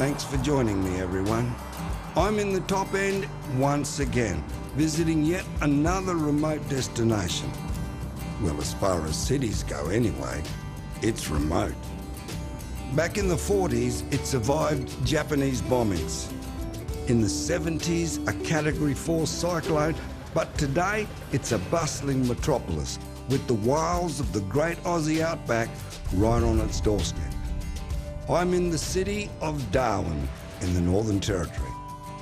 Thanks for joining me, everyone. I'm in the top end once again, visiting yet another remote destination. Well, as far as cities go anyway, it's remote. Back in the 40s, it survived Japanese bombings. In the 70s, a Category 4 cyclone, but today it's a bustling metropolis with the wilds of the great Aussie outback right on its doorstep. I'm in the city of Darwin in the Northern Territory.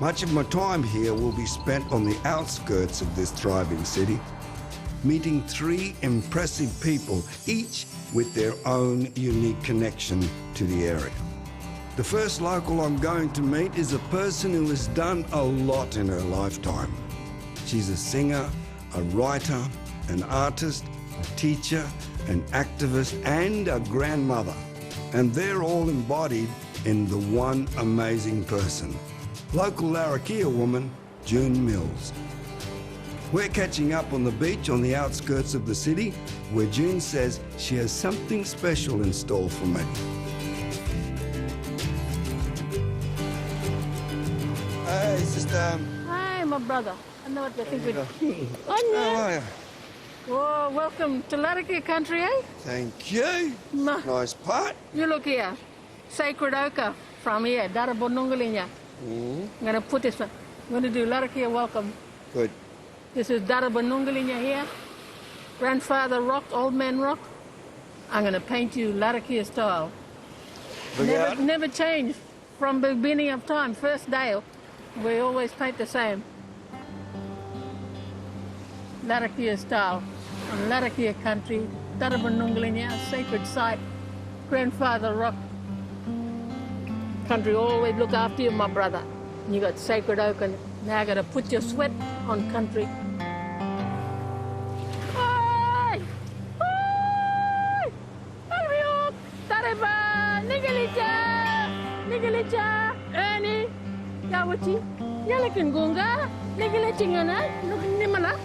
Much of my time here will be spent on the outskirts of this thriving city, meeting three impressive people, each with their own unique connection to the area. The first local I'm going to meet is a person who has done a lot in her lifetime. She's a singer, a writer, an artist, a teacher, an activist, and a grandmother. And they're all embodied in the one amazing person, local Larrakia woman, June Mills. We're catching up on the beach on the outskirts of the city, where June says she has something special in store for me. Hey, sister. Hi, my brother. I know what you think with... How are you? Oh, welcome to Larrakia country, eh? Thank you. Nice part. You look here. Sacred Ochre from here, Darabonungalinya. I'm going to put this one. I'm going to do Larrakia welcome. Good. This is Darabonungalinya here. Grandfather rock, old man rock. I'm going to paint you Larrakia style. Never change from the beginning of time. First day, we always paint the same. Larrakia style, on Larrakia country, Darabonungalinya, sacred site, grandfather rock. Country always look after you, my brother. You got sacred oak, and now I got to put your sweat on country. Hey! Hey! Hurry Tareba! Nigalicha! Ernie! Yawachi! Yalakin Gunga! Nigalichingana! Nimana!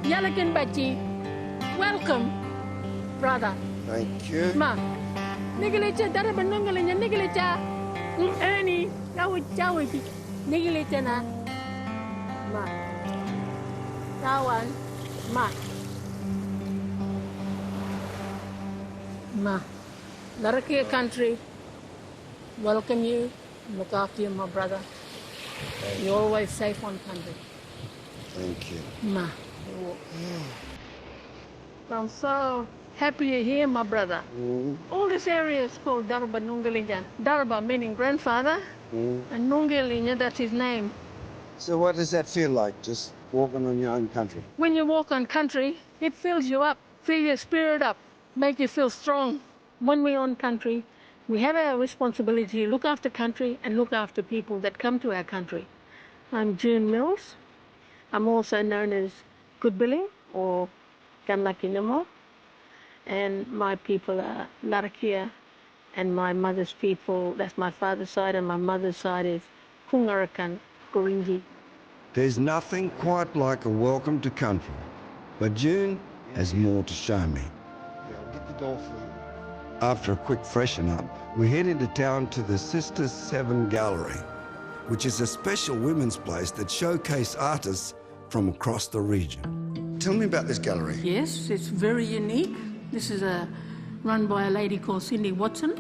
Yalakin Bachi! Welcome, brother. Thank you. Ma! Nigalicha, Darabonungalinya, Nigalicha! Ernie! Yawachi! Nigalicha na! Ma! Tawan! Ma! Ma! Larrakia country, welcome you, look after you, my brother. You're always safe on country. Thank you. Ma. I'm so happy you're here, my brother. All this area is called Darabonungalinya. Daraba meaning grandfather, and Nungalinya, that's his name. So what does that feel like, just walking on your own country? When you walk on country, it fills you up, fill your spirit up, make you feel strong. When we're on country, we have our responsibility to look after country and look after people that come to our country. I'm June Mills. I'm also known as Good Billing or Gamlakinamo. And my people are Larrakia, and my mother's people, that's my father's side, and my mother's side is Kungarakan, Goringi. There's nothing quite like a welcome to country, but June has more to show me. I'll get the door for you. After a quick freshen up, we head into town to the Sisters 7 Gallery, which is a special women's place that showcases artists from across the region. Tell me about this gallery. Yes, it's very unique. This is run by a lady called Cindy Watson,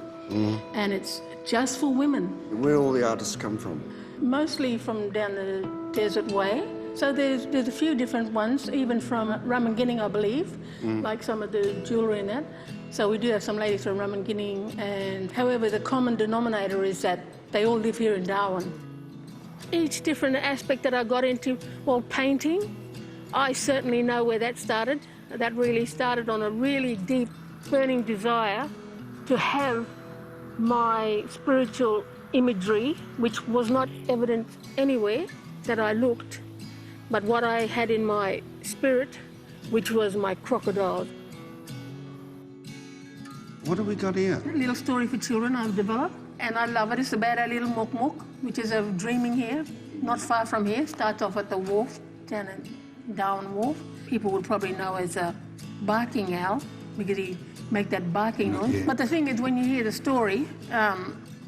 and it's just for women. Where all the artists come from? Mostly from down the Desert Way. So there's a few different ones, even from Ramangining, I believe, like some of the jewellery and that. So we do have some ladies from Ramangining, and however, the common denominator is that they all live here in Darwin. Each different aspect that I got into, well, painting, I certainly know where that started. That really started on a really deep, burning desire to have my spiritual imagery, which was not evident anywhere that I looked, but what I had in my spirit, which was my crocodile. What have we got here? A little story for children I've developed, and I love it. It's about our little Mok Mok, which is a dreaming here, not far from here. Starts off at the wharf, down at Darwin Wharf. People would probably know as a barking owl, because he make that barking noise. Yeah. But the thing is, when you hear the story,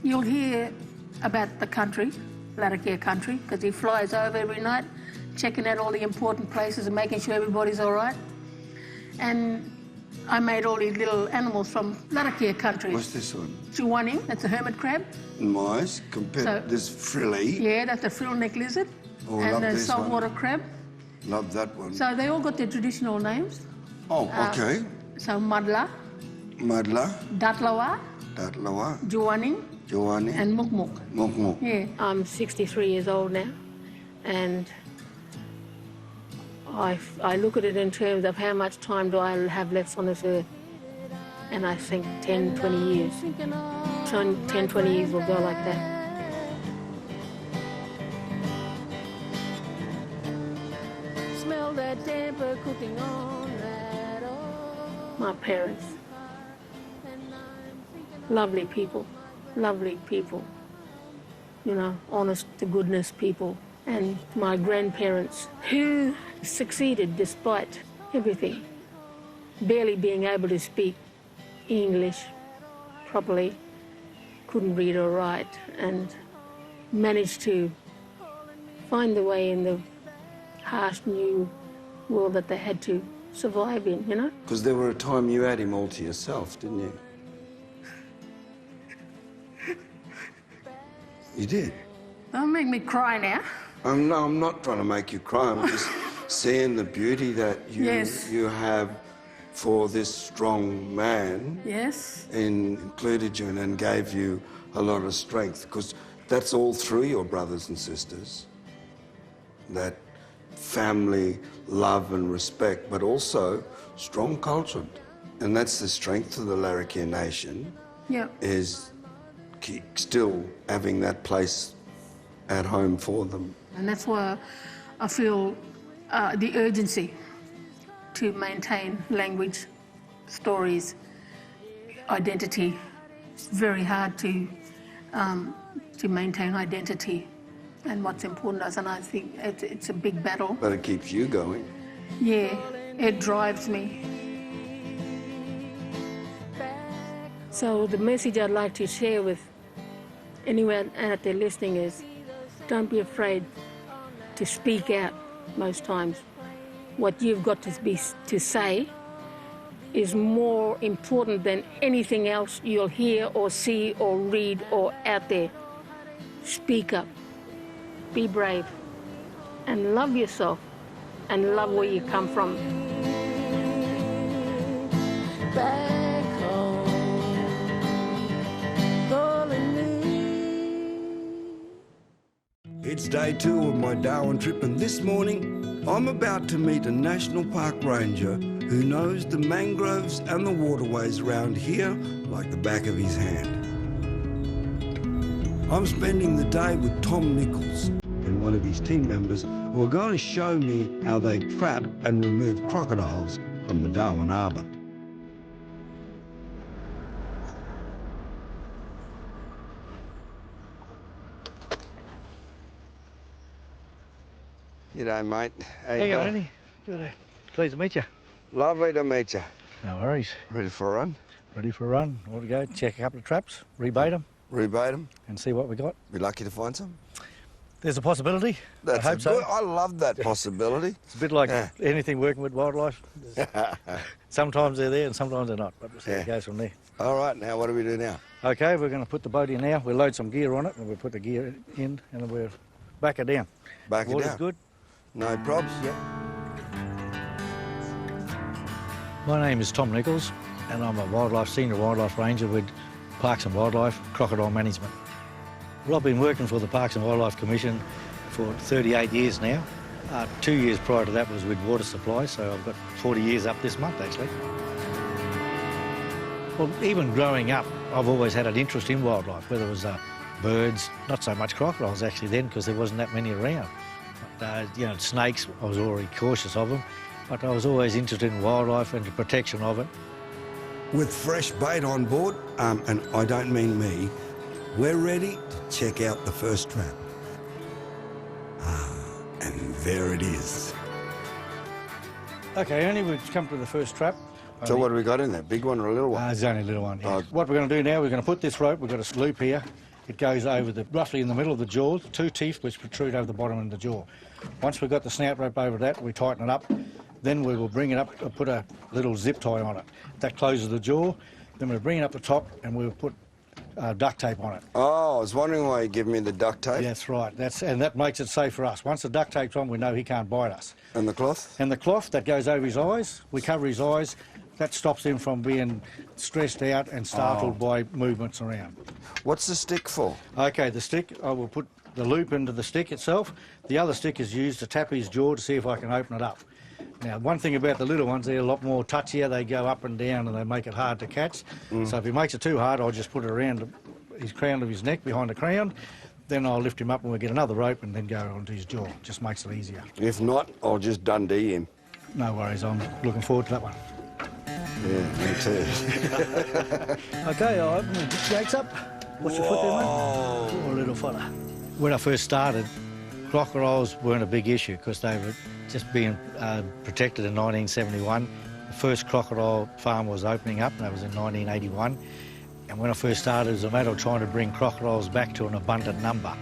You'll hear about the country, Larrakia country, because he flies over every night, checking out all the important places and making sure everybody's all right. And I made all these little animals from Larrakia country. What's this one? Chuaning, that's a hermit crab. Nice. Compared to this frilly. Yeah, that's a frill-neck lizard. Oh, and love the this saltwater one. crab. Love that one. So they all got their traditional names. Oh, okay. So Madla, Madla, Datlawa, Datlawa, Juaning, Joani, and Mukmuk. Mukmuk. Yeah. I'm 63 years old now, and I look at it in terms of how much time do I have left on this earth. And I think 10, 20 years. 10, 20 years will go like that. Smell that damper cooking on that oil. My parents. Lovely people. Lovely people. You know, honest to goodness people. And my grandparents, who succeeded despite everything, barely being able to speak English properly, couldn't read or write, and managed to find the way in the harsh new world that they had to survive in, you know? Because there were a time you had him all to yourself, didn't you? You did. Don't make me cry now. No, I'm not trying to make you cry. I'm just seeing the beauty that you have for this strong man. Yes. Included you and gave you a lot of strength, because that's all through your brothers and sisters. That family love and respect, but also strong culture. And that's the strength of the Larrakia Nation. Yeah. Is still having that place at home for them. And that's why I feel the urgency to maintain language, stories, identity. It's very hard to maintain identity and what's important to us, and I think it's a big battle. But it keeps you going. Yeah, it drives me. So the message I'd like to share with anyone out there listening is, don't be afraid to speak out most times. What you've got to say is more important than anything else you'll hear or see or read or out there. Speak up, be brave, and love yourself, and love where you come from. Back home, calling me. It's day 2 of my Darwin trip, and this morning I'm about to meet a National Park Ranger who knows the mangroves and the waterways around here like the back of his hand. I'm spending the day with Tom Nichols and one of his team members who are going to show me how they trap and remove crocodiles from the Darwin Harbour. G'day, mate. How you going, Andy? Good. Pleased to meet you. Lovely to meet you. No worries. Ready for a run? Ready for a run. Want to go check a couple of traps, rebait them. Rebait them? And see what we got. Be lucky to find some? There's a possibility. That's I hope so. I love that possibility. It's a bit like anything working with wildlife. Sometimes they're there and sometimes they're not, but we'll see how it goes from there. All right, now what do we do now? Okay, we're going to put the boat in now. We'll load some gear on it and we'll put the gear in and then we'll back it down. Back it down? Water's good. No probs? Yep. My name is Tom Nichols and I'm a senior wildlife ranger with Parks and Wildlife, Crocodile Management. Well, I've been working for the Parks and Wildlife Commission for 38 years now. 2 years prior to that was with water supply, so I've got 40 years up this month actually. Well, even growing up, I've always had an interest in wildlife, whether it was birds, not so much crocodiles actually then because there wasn't that many around. But, you know, snakes, I was already cautious of them, but I was always interested in wildlife and the protection of it. With fresh bait on board, and I don't mean me, we're ready to check out the first trap. And there it is. Okay, only we've come to the first trap. So what have we got in there? Big one or a little one? It's only a little one, yeah. Oh. What we're going to do now, we're going to put this rope, we've got a loop here, it goes over roughly in the middle of the jaw, 2 teeth which protrude over the bottom of the jaw. Once we've got the snout rope over that, we tighten it up. Then we will bring it up and put a little zip tie on it. That closes the jaw. Then we'll bring it up the top and we'll put duct tape on it. Oh, I was wondering why you give me the duct tape. That's right. And that makes it safe for us. Once the duct tape's on, we know he can't bite us. And the cloth? And the cloth that goes over his eyes, we cover his eyes. That stops him from being stressed out and startled by movements around. What's the stick for? Okay, the stick, I will put the loop into the stick itself. The other stick is used to tap his jaw to see if I can open it up. Now, one thing about the little ones, they're a lot more touchier. They go up and down and they make it hard to catch. So if he makes it too hard, I'll just put it around his crown of his neck, behind the crown. Then I'll lift him up and we'll get another rope and then go onto his jaw. Just makes it easier. If not, I'll just Dundee him. No worries, I'm looking forward to that one. Yeah, me too. Okay, I'll open the gates up. What's your foot there, mate? Poor little fella. When I first started, crocodiles weren't a big issue because they were just being protected in 1971. The first crocodile farm was opening up, and that was in 1981. And when I first started, it was a matter of trying to bring crocodiles back to an abundant number.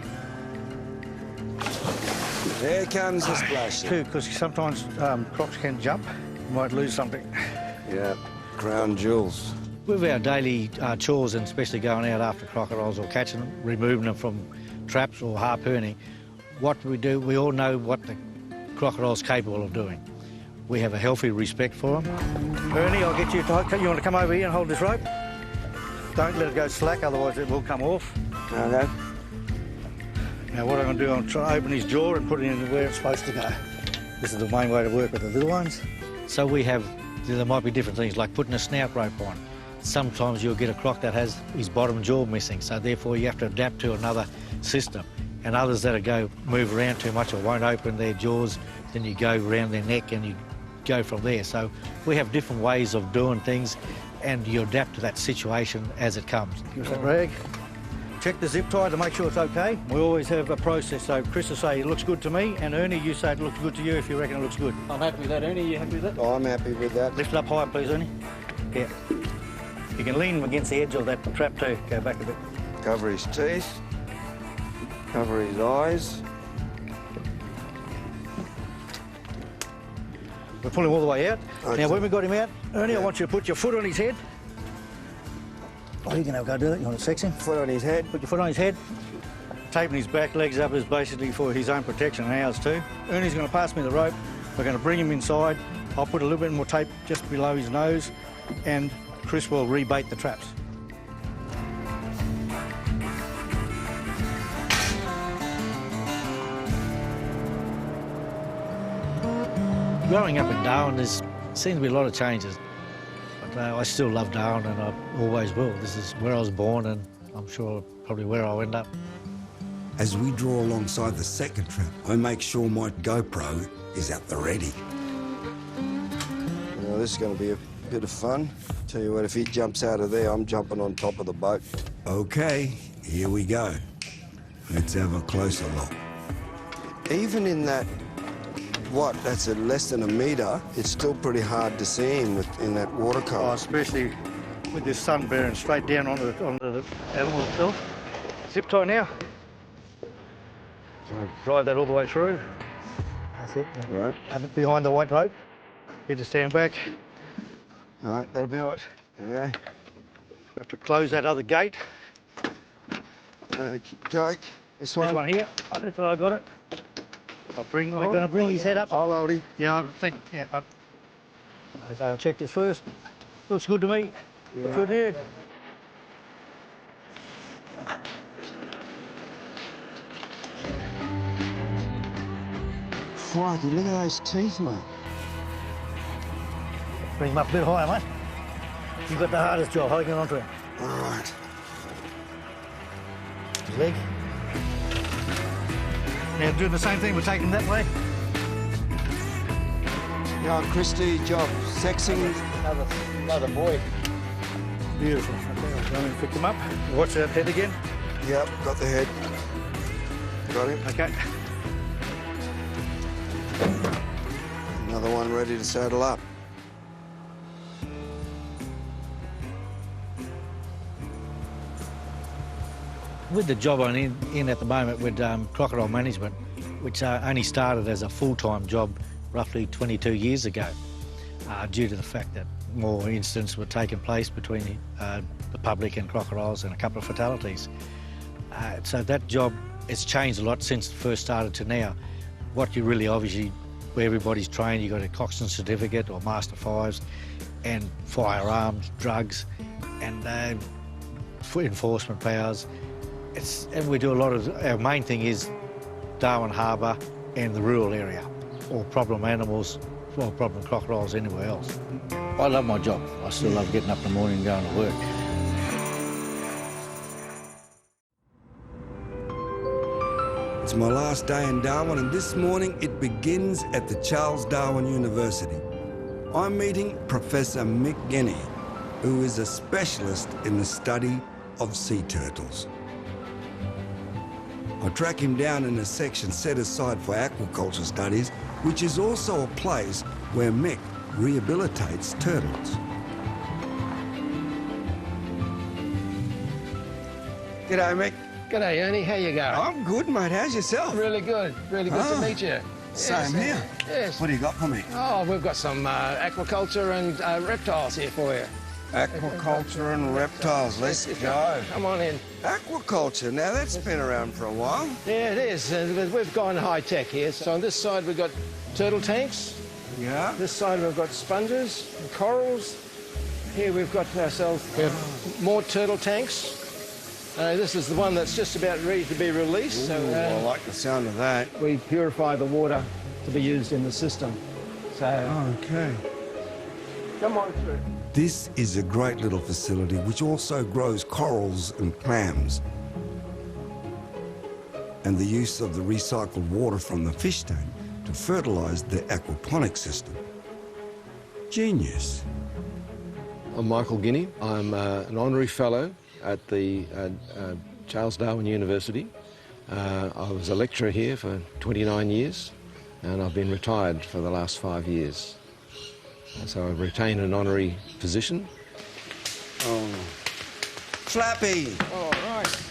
There comes the splash. Too, because sometimes crocs can jump. You might lose something. Yeah, crown jewels. With our daily chores, and especially going out after crocodiles or catching them, removing them from traps or harpooning, what we do, we all know what the crocodile's capable of doing. We have a healthy respect for them. Ernie, I'll get you to, you want to come over here and hold this rope? Don't let it go slack, otherwise it will come off. Okay. Now what I'm going to do, I'm trying to open his jaw and put it in where it's supposed to go. This is the main way to work with the little ones. So we have, there might be different things like putting a snout rope on. Sometimes you'll get a croc that has his bottom jaw missing, so therefore you have to adapt to another system. And others that move around too much or won't open their jaws, then you go around their neck and you go from there. So we have different ways of doing things and you adapt to that situation as it comes. Give us that rag. Check the zip tie to make sure it's okay. We always have a process, so Chris will say it looks good to me, and Ernie, you say it looks good to you if you reckon it looks good. I'm happy with that, Ernie. You happy with that? I'm happy with that. Lift it up high, please, Ernie. Yeah. You can lean him against the edge of that trap too. Go back a bit. Cover his teeth. Cover his eyes. We're pulling all the way out. Okay. Now, when we got him out, Ernie, I want you to put your foot on his head. Oh, you can have a go do that. You want to sex him? Foot on his head. Put your foot on his head. Taping his back legs up is basically for his own protection and ours too. Ernie's going to pass me the rope. We're going to bring him inside. I'll put a little bit more tape just below his nose and Chris will rebait the traps. Growing up in Darwin, there seems to be a lot of changes. But I still love Darwin and I always will. This is where I was born and I'm sure probably where I'll end up. As we draw alongside the second trap, I make sure my GoPro is at the ready. Now, this is going to be a bit of fun. Tell you what, if he jumps out of there, I'm jumping on top of the boat. Okay, here we go. Let's have a closer look. Even in that, that's less than a metre, it's still pretty hard to see him in that water colour. Oh, especially with this sun bearing straight down onto the animal itself. Zip tie now. Drive that all the way through. That's it. Right. Have it behind the white rope. Get to stand back. All right, that'll be all right. Okay. Have to close that other gate. Okay. This one? This one here. I think I got it. We're going to bring his head up. I'll hold him. Yeah, I think, yeah. Okay, I'll check this first. Looks good to me. Yeah. Looks good here. Crikey, look at those teeth, mate. Bring him up a bit higher, mate. You've got the hardest job, holding on to him. All right. His leg. Now doing the same thing, we're taking him that way. Yeah, Chris, do your job. Sexing. Another boy. Beautiful. Okay, I'll go and pick him up. Watch that head again. Yep, got the head. Got him. Okay. Another one ready to saddle up. With the job I'm in at the moment with crocodile management, which only started as a full-time job roughly 22 years ago, due to the fact that more incidents were taking place between the public and crocodiles and a couple of fatalities. So that job has changed a lot since it first started to now. What you really obviously, where everybody's trained, you've got a coxswain certificate or Master 5s and firearms, drugs and enforcement powers. And we do a lot of, our main thing is Darwin Harbour and the rural area, or problem animals, or problem crocodiles anywhere else. I love my job. I still love getting up in the morning and going to work. It's my last day in Darwin, and this morning it begins at the Charles Darwin University. I'm meeting Professor Mick Guinea, who is a specialist in the study of sea turtles. I track him down in a section set aside for aquaculture studies, which is also a place where Mick rehabilitates turtles. G'day, Mick. G'day, Ernie. How you going? I'm good, mate. How's yourself? Really good. Really good to meet you. Same here. Yes. What do you got for me? Oh, we've got some aquaculture and reptiles here for you. Aquaculture and reptiles. Let's go. Come on in. Aquaculture. Now, that's been around for a while. Yeah, it is. We've gone high-tech here. So on this side, we've got turtle tanks. Yeah. This side, we've got sponges and corals. Here we've got ourselves more turtle tanks. This is the one that's just about ready to be released. Ooh, so I like the sound of that. we purify the water to be used in the system. So Okay. come on through. This is a great little facility which also grows corals and clams. And the use of the recycled water from the fish tank to fertilise the aquaponic system. Genius. I'm Michael Guinea. I'm an honorary fellow at the Charles Darwin University. I was a lecturer here for 29 years and I've been retired for the last 5 years. So I've retained an honorary position. Oh. Flappy! All right.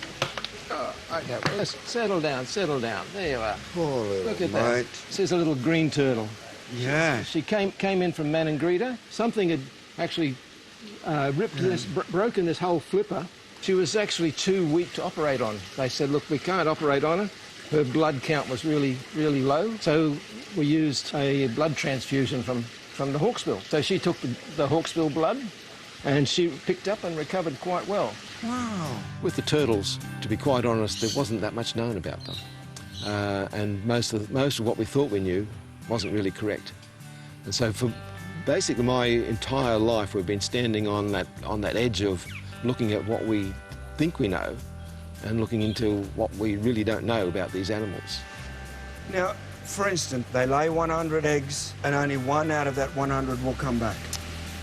Oh, okay, well, let's settle down, settle down. There you are. Poor little Look at mate. that. This is a little green turtle. Yeah. She came in from Manangrita. Something had actually broken this whole flipper. She was actually too weak to operate on. They said, look, we can't operate on her. Her blood count was really, really low. So we used a blood transfusion from the hawksbill. So she took the hawksbill blood and she picked up and recovered quite well. Wow. With the turtles, to be quite honest, there wasn't that much known about them. And most of what we thought we knew wasn't really correct. And so for basically my entire life, we've been standing on that edge of looking at what we think we know and looking into what we really don't know about these animals. Now, for instance, they lay 100 eggs and only one out of that 100 will come back.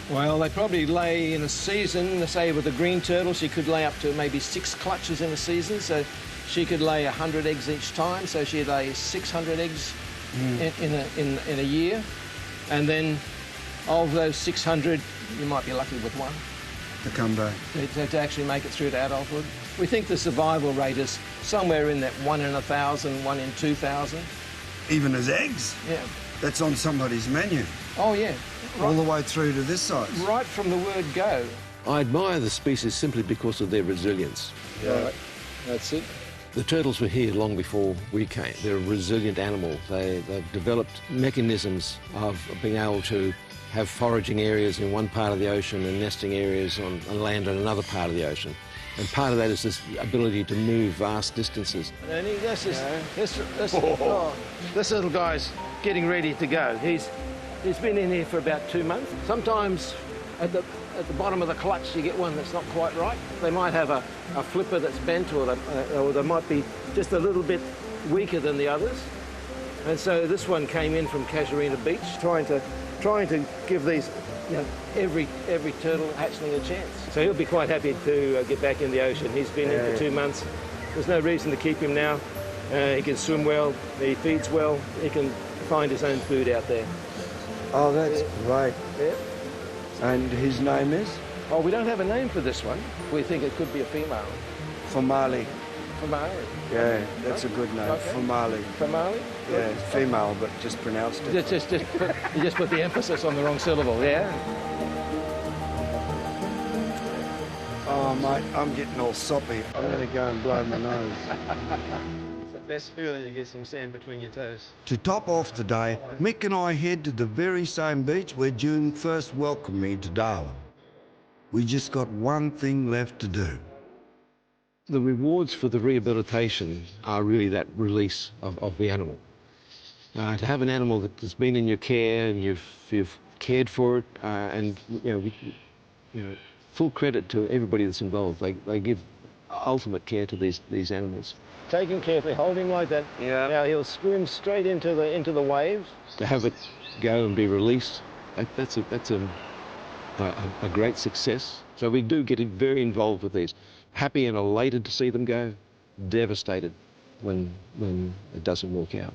Well, they probably lay in a season, say with a green turtle, she could lay up to maybe 6 clutches in a season. So she could lay 100 eggs each time. So she'd lay 600 eggs in a year. And then of those 600, you might be lucky with one. To come back. To actually make it through to adulthood. We think the survival rate is somewhere in that 1 in 1,000, 1 in 2,000. Even as eggs? Yeah. That's on somebody's menu. Oh, yeah. All the way through to this size. Right from the word go. I admire the species simply because of their resilience. Yeah. Right. That's it. The turtles were here long before we came. They're a resilient animal. They've developed mechanisms of being able to have foraging areas in one part of the ocean and nesting areas on land in another part of the ocean. And part of that is this ability to move vast distances. Ernie, this little guy's getting ready to go. He's been in here for about 2 months. Sometimes at the bottom of the clutch you get one that's not quite right. They might have a flipper that's bent or they might be just a little bit weaker than the others. And so this one came in from Casuarina Beach trying to give these, every turtle hatchling a chance. So he'll be quite happy to get back in the ocean. He's been in for 2 months. There's no reason to keep him now. He can swim well, he feeds well, he can find his own food out there. Oh, that's great. Yeah. And his name is? Oh, we don't have a name for this one. We think it could be a female. Famali. Famari. Yeah, that's a good name. Okay. Famali. Famali? Yeah, female, but just pronounced it. You just put the emphasis on the wrong syllable, yeah? Oh, mate, I'm getting all soppy. I'm going to go and blow my nose. It's the best feeling to get some sand between your toes. To top off the day, Mick and I head to the very same beach where June first welcomed me to Darwin. We just got one thing left to do. The rewards for the rehabilitation are really that release of the animal. To have an animal that has been in your care and you've cared for it, and you know, full credit to everybody that's involved. They give ultimate care to these animals. Take him carefully, hold him like that. Yeah. Now he'll swim straight into the waves. To have it go and be released, that's a great success. So we do get very involved with these. Happy and elated to see them go, devastated when it doesn't work out.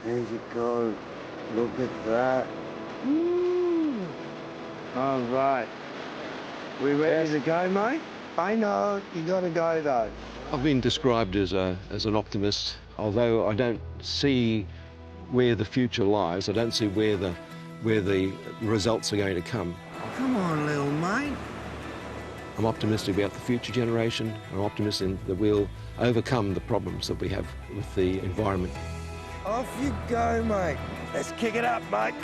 There you go. Look at that. Woo. All right. We ready to go, mate? I know. You got to go, though. I've been described as an optimist, although I don't see where the future lies. I don't see where the results are going to come. Come on, little mate. I'm optimistic about the future generation. I'm optimistic that we'll overcome the problems that we have with the environment. Off you go, mate. Let's kick it up, mate.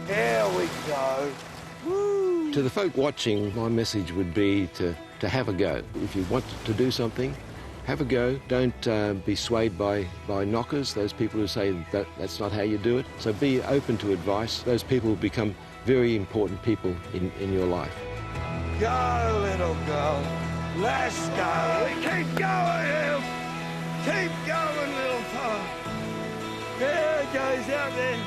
Here we go. Woo. To the folk watching, my message would be to have a go. If you want to do something, have a go. Don't be swayed by knockers, those people who say that's not how you do it. So be open to advice. Those people will become very important people in your life. Go, little girl. Let's go. Keep going, Hill. Keep going, little fella. There it goes out there.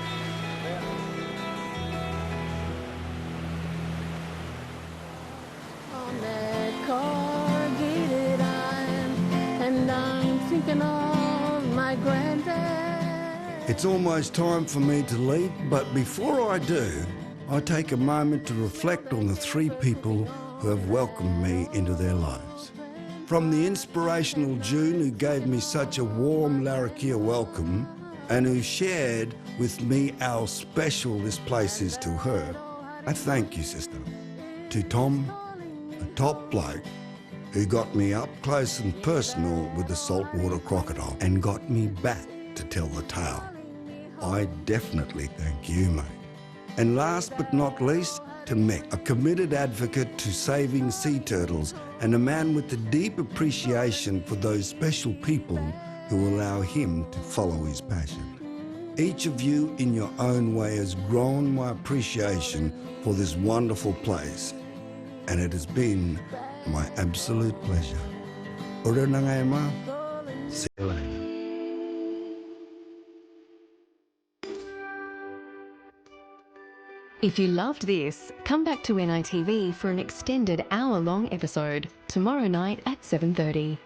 On that corrugated iron, and I'm thinking of my granddad. It's almost time for me to leave, but before I do, I take a moment to reflect on the three people who have welcomed me into their lives. From the inspirational June, who gave me such a warm Larrakia welcome and who shared with me how special this place is to her, I thank you, sister. To Tom, a top bloke, who got me up close and personal with the saltwater crocodile and got me back to tell the tale. I definitely thank you, mate. And last but not least, to Mick, a committed advocate to saving sea turtles and a man with a deep appreciation for those special people who allow him to follow his passion. Each of you in your own way has grown my appreciation for this wonderful place, and it has been my absolute pleasure. Ora na ngai ma. See you later. If you loved this, come back to NITV for an extended hour-long episode tomorrow night at 7:30.